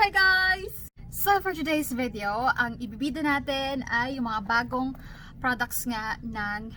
Hi guys! So for today's video, ang ibibida natin ay yung mga bagong products nga ng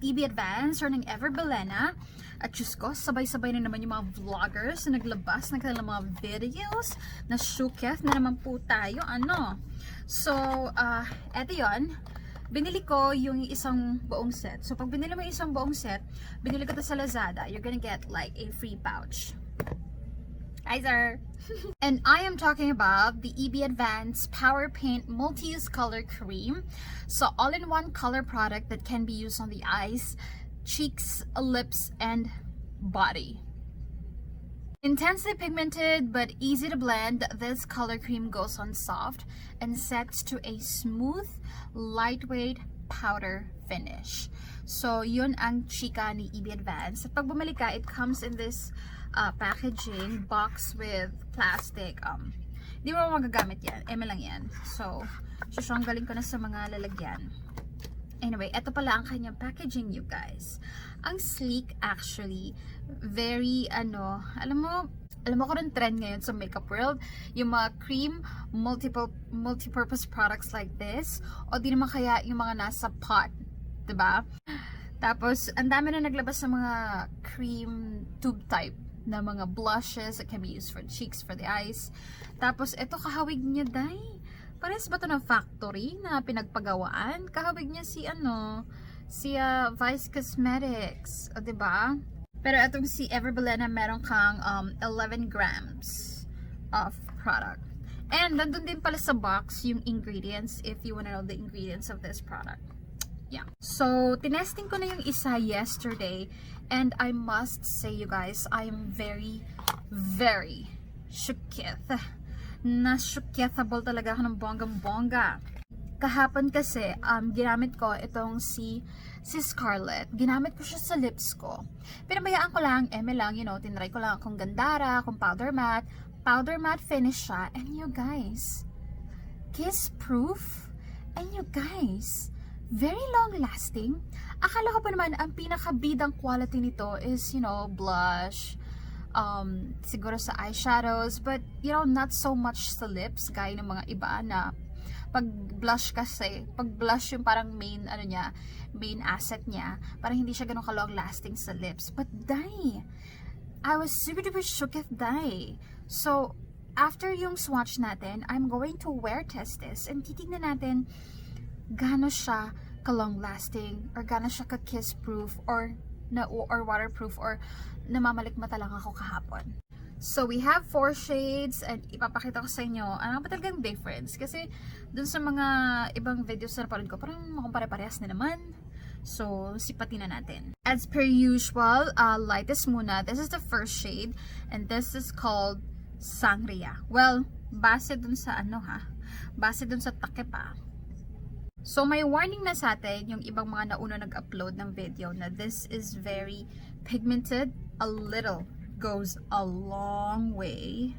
EB Advance or ng Bilena. At Diyos ko, sabay-sabay na naman yung mga vloggers na naglabas ng kanilang mga videos na shuketh na naman po tayo. So, eto yun. Binili ko yung isang buong set. So pag binili mo yung isang buong set, binili ko to sa Lazada, you're gonna get like a free pouch. Hi, sir. And I am talking about the EB Advance Power Paint Multi-Use Color Cream. So all-in-one color product that can be used on the eyes, cheeks, lips, and body. Intensely pigmented but easy to blend, this color cream goes on soft and sets to a smooth, lightweight powder finish. So yun ang chika ni EB Advance. At pag bumalik ka, it comes in this packaging box with plastic. Di mo magagamit yan, lang yan. So susanggalin ko na sa mga lalagyan. Anyway, ito pala ang kanyang packaging, you guys. Ang sleek actually, very alam mo ko rin trend ngayon sa makeup world, yung mga cream multi-purpose products like this, o di naman kaya yung mga nasa pot, 'di ba? Tapos ang dami na naglabas sa mga cream tube type na mga blushes that can be used for the cheeks, for the eyes. Tapos ito kahawig niya, day. Parehas ba ito ng factory na pinagpagawaan? Kahawig niya si Vice Cosmetics, o diba? Pero itong si Bilena meron kang 11 grams of product. And nandun din pala sa box yung ingredients if you wanna know the ingredients of this product. Yeah. So, tinesting ko na yung isa yesterday, and I must say, you guys, I am very, very shooketh. Na-shookethable talaga ako ng bonggang-bongga. Kahapon kasi, ginamit ko itong si Scarlett. Ginamit ko siya sa lips ko. Pinabayaan ko lang, lang, tinry ko lang kung gandara, kung powder matte finish siya. And you guys, kiss proof. And you guys, very long lasting. Akala ko pa naman ang pinakabidang quality nito is, blush, siguro sa eyeshadows, but not so much sa lips, gaya ng mga iba na pag blush kasi, pag blush yung parang main asset niya, parang hindi siya ganun ka-long lasting sa lips. But dai, I was super duper shook at dai. So after yung swatch natin, I'm going to wear test this and titignan natin gaano siya ka-long lasting, or gaano siya ka-kiss proof, or waterproof, or namamalikmata lang ako kahapon. So we have 4 shades, and ipapakita ko sa inyo ano ba talagang difference, kasi dun sa mga ibang videos na napanood ko parang mukhang pare-parehas na naman. So sipatin na natin. As per usual, lightest muna. This is the first shade, and this is called Sangria. Well, base dun sa base dun sa takip pa. So may warning na sa atin yung ibang mga nauna nag-upload ng video na this is very pigmented. A little goes a long way.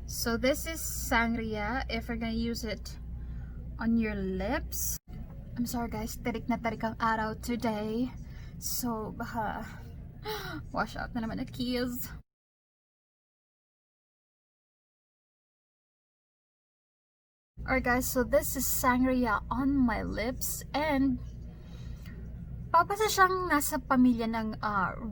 So this is Sangria if you're gonna use it on your lips. I'm sorry guys, tarik na tarik ang araw today. So baka wash out na naman na keys. Alright guys, so this is Sangria on my lips, and papasa siyang nasa pamilya ng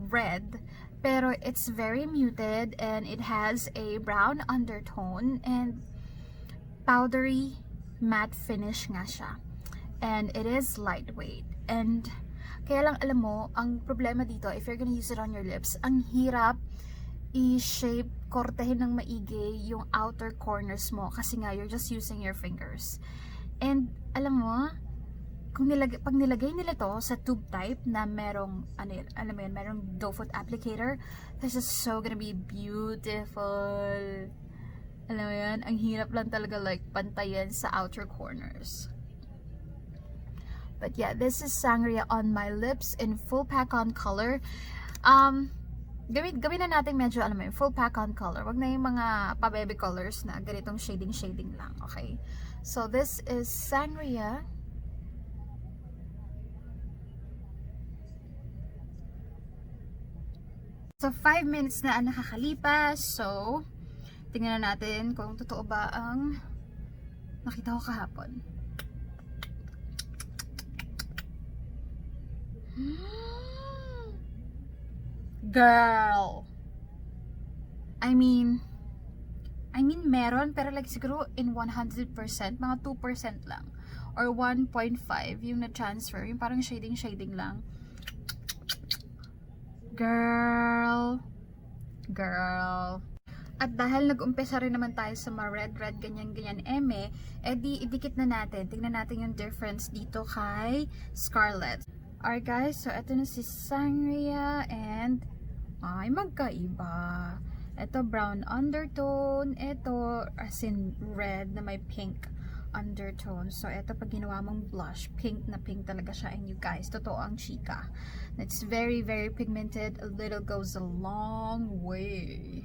red, pero it's very muted and it has a brown undertone and powdery matte finish nga siya. And it is lightweight. And kaya lang alam mo, ang problema dito, if you're gonna use it on your lips, ang hirap i-shape, kortehin ng maigi yung outer corners mo kasi nga you're just using your fingers. And alam mo, kung pag nilagay nila to sa tube type na merong merong doe foot applicator, this is so gonna be beautiful. Alam mo yan, ang hirap lang talaga like pantayan sa outer corners. But yeah, this is Sangria on my lips in full pack on color. Gawin na natin medyo, full pack on color. Wag na yung mga pa-baby colors na ganitong shading lang, okay? So, this is Sangria. So, 5 minutes na ang nakakalipas. So, Tingnan na natin kung totoo ba ang nakita ko kahapon. Girl! I mean meron, pero like siguro in 100%, mga 2% lang. Or 1.5 yung na-transfer. Yung parang shading lang. Girl! At dahil nag-umpisa rin naman tayo sa mga red, ganyan, edi idikit na natin. Tingnan natin yung difference dito kay Scarlett. Alright guys, so ito na si Sangria and ay magkaiba. Ito brown undertone, ito as in red na may pink undertone. So ito pag ginawa mong blush, pink na pink talaga siya. And you guys, totoo ang chika. It's very pigmented. A little goes a long way.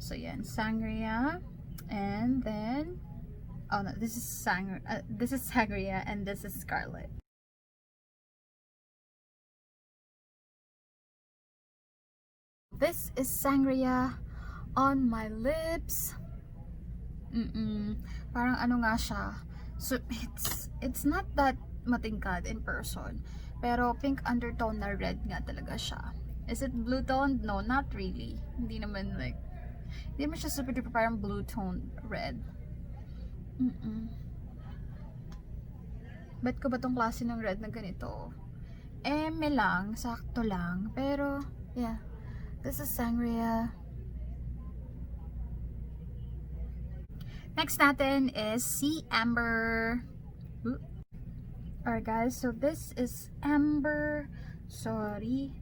So yan, Sangria, and then oh no, this is Sangria and this is Scarlett. This is Sangria on my lips. Parang ano nga siya. So it's not that matingkad in person. Pero pink undertone na red nga talaga siya. Is it blue toned? No, not really. Hindi naman siya super duper parang blue toned red. Bet ko ba tong klase ng red na ganito? Eme lang, sakto lang. Pero yeah. This is Sangria. Next natin is si Amber. Alright guys, so this is Amber. Sorry.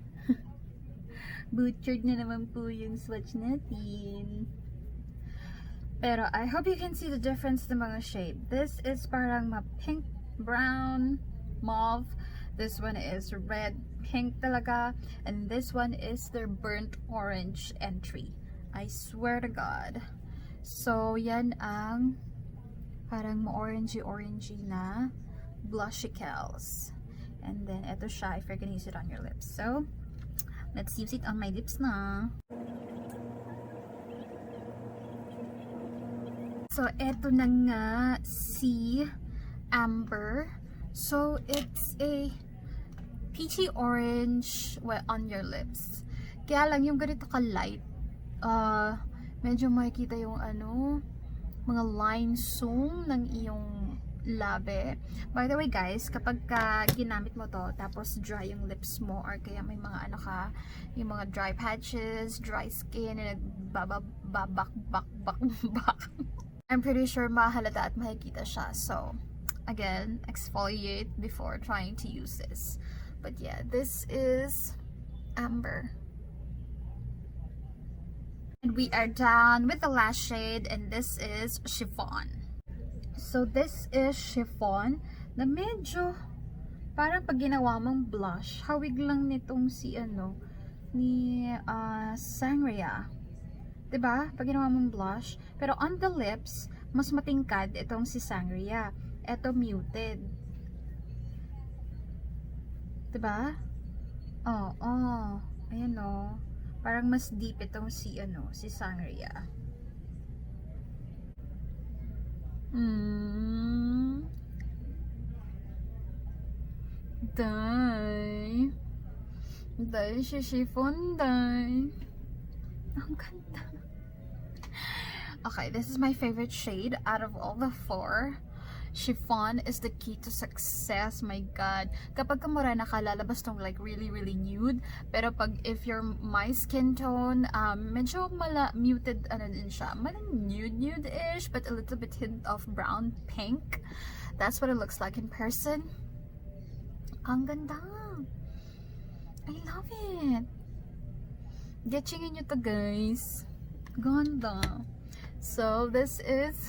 Butchered na naman po yung swatch natin. Pero I hope you can see the difference ng mga shade. This is parang ma-pink, brown, mauve. This one is red, pink talaga. And this one is their burnt orange entry. I swear to God. So, yan ang parang ma-orangey na blushicals. And then, ito siya if you're gonna use it on your lips. So, let's use it on my lips na. So, eto na nga si Amber. So, it's a peachy orange on your lips. Kaya lang, yung ganito ka-light, medyo makikita yung mga line zoom ng iyong labi. By the way guys, kapag ginamit mo to, tapos dry yung lips mo, or kaya may mga yung mga dry patches, dry skin, na nagbabak, I'm pretty sure mahalata at makikita siya. So, again, exfoliate before trying to use this. But yeah, this is Amber. And we are done with the last shade, and this is Chiffon. So this is Chiffon na medyo parang pag ginawa mong blush, hawig lang nitong si ni Sangria. 'Di ba? Pag ginawa mong blush, pero on the lips, mas matingkad itong si Sangria. Ito muted. 'Di ba? Ayan o. Parang mas deep itong si Sangria. Dai si chiffon, dai. Ang ganda. Okay, this is my favorite shade out of all the 4. Chiffon is the key to success. My God. Kapag kamorena ka, lalabas tong like really nude. Pero if you're my skin tone, medyo muted din siya. Nude-ish, but a little bit hint of brown pink. That's what it looks like in person. Ang ganda. I love it. Getchingin nyo to guys. Ganda. So, this is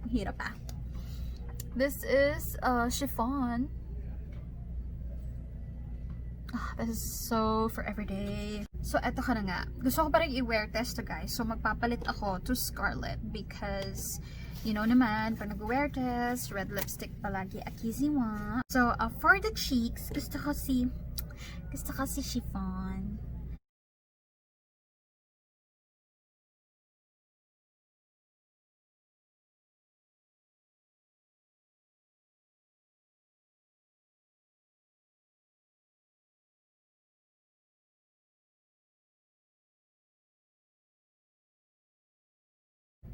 hirap pa. This is chiffon. This is so for everyday. So, eto ka na nga. Gusto ko pa rin i-wear test to guys. So, magpapalit ako to Scarlett because, you know naman, pag nag-wear test, red lipstick palagi akiziwa. So, for the cheeks, gusto ko si chiffon.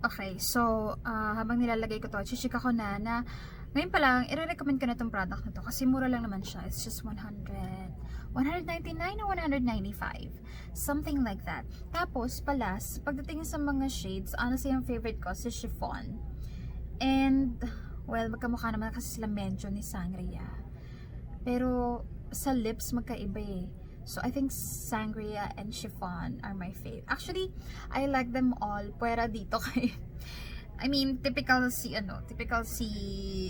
Okay, so, habang nilalagay ko to, chishika ko na ngayon pa lang, i-recommend ko na itong product na to kasi mura lang naman siya. It's just 199 or 195. Something like that. Tapos, palas, pagdating sa mga shades, honestly, yung favorite ko si chiffon. And, well, magkamukha naman kasi sila medyo ni Sangria. Pero, sa lips, magkaiba eh. So, I think Sangria and Chiffon are my fave. Actually, I like them all. Pwera dito kay... I mean, typical si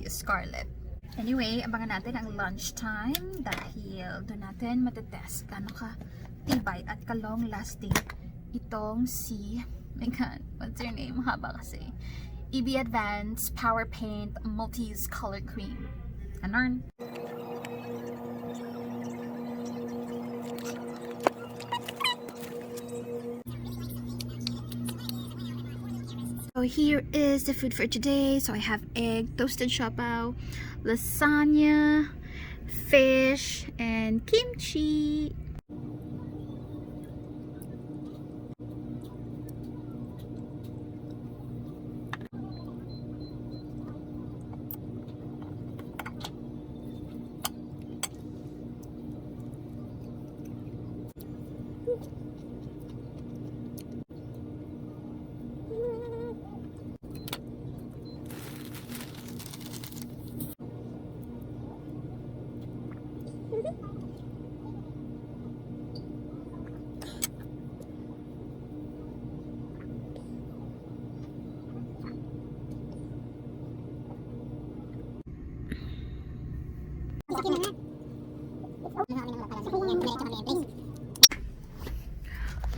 Scarlett. Anyway, abangan natin ang lunchtime dahil doon natin matetest kano ka tibay at ka-long lasting itong si... my God, what's your name? Haba kasi. EB Advance Power Paint Multi-Use Color Cream. Anon? So here is the food for today. So I have egg, toasted siopaw, lasagna, fish, and kimchi.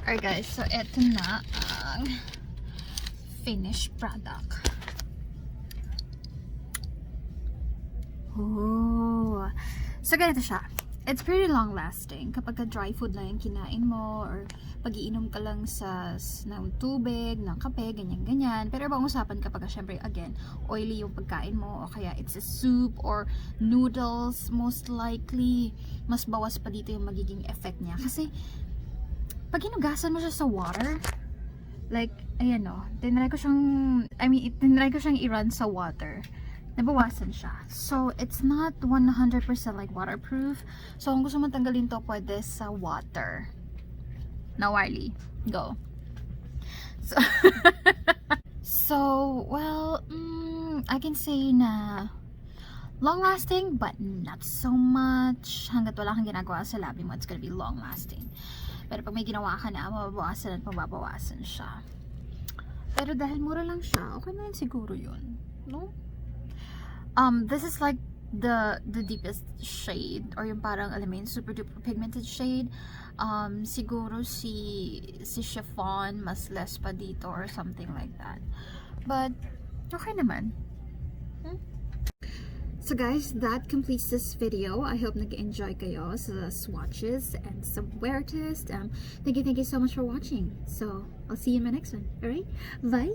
Alright guys, so eto na ang finished product. Oh, so ganito siya. It's pretty long lasting kapag ka dry food lang yung kinain mo or pag-iinom ka lang ng tubig, ng kape, ganyan-ganyan. Pero bang usapan kapag syempre again, oily yung pagkain mo o kaya it's a soup or noodles, most likely mas bawas pa dito yung magiging effect niya. Kasi pag hinugasan mo siya sa water, like, ayan o, tinry ko siyang i-run sa water. Nabawasan siya. So, it's not 100% like waterproof. So, kung gusto mo tanggalin to, pwede sa water. Now, Wiley, go. So, well, I can say na long-lasting, but not so much. Hanggat wala kang ginagawa sa labi mo, it's gonna be long-lasting. Pero pag may ginawa ka na, mababawasan at mababawasan siya. Pero dahil mura lang siya, okay na rin siguro yun. No? This is like the deepest shade or yung parang alam mo yun, super duper pigmented shade. Siguro si chiffon mas less pa dito or something like that. But okay naman. So guys, that completes this video. I hope nag-enjoy kayo sa swatches and sa wear test. Thank you so much for watching. So I'll see you in my next one. Alright, bye.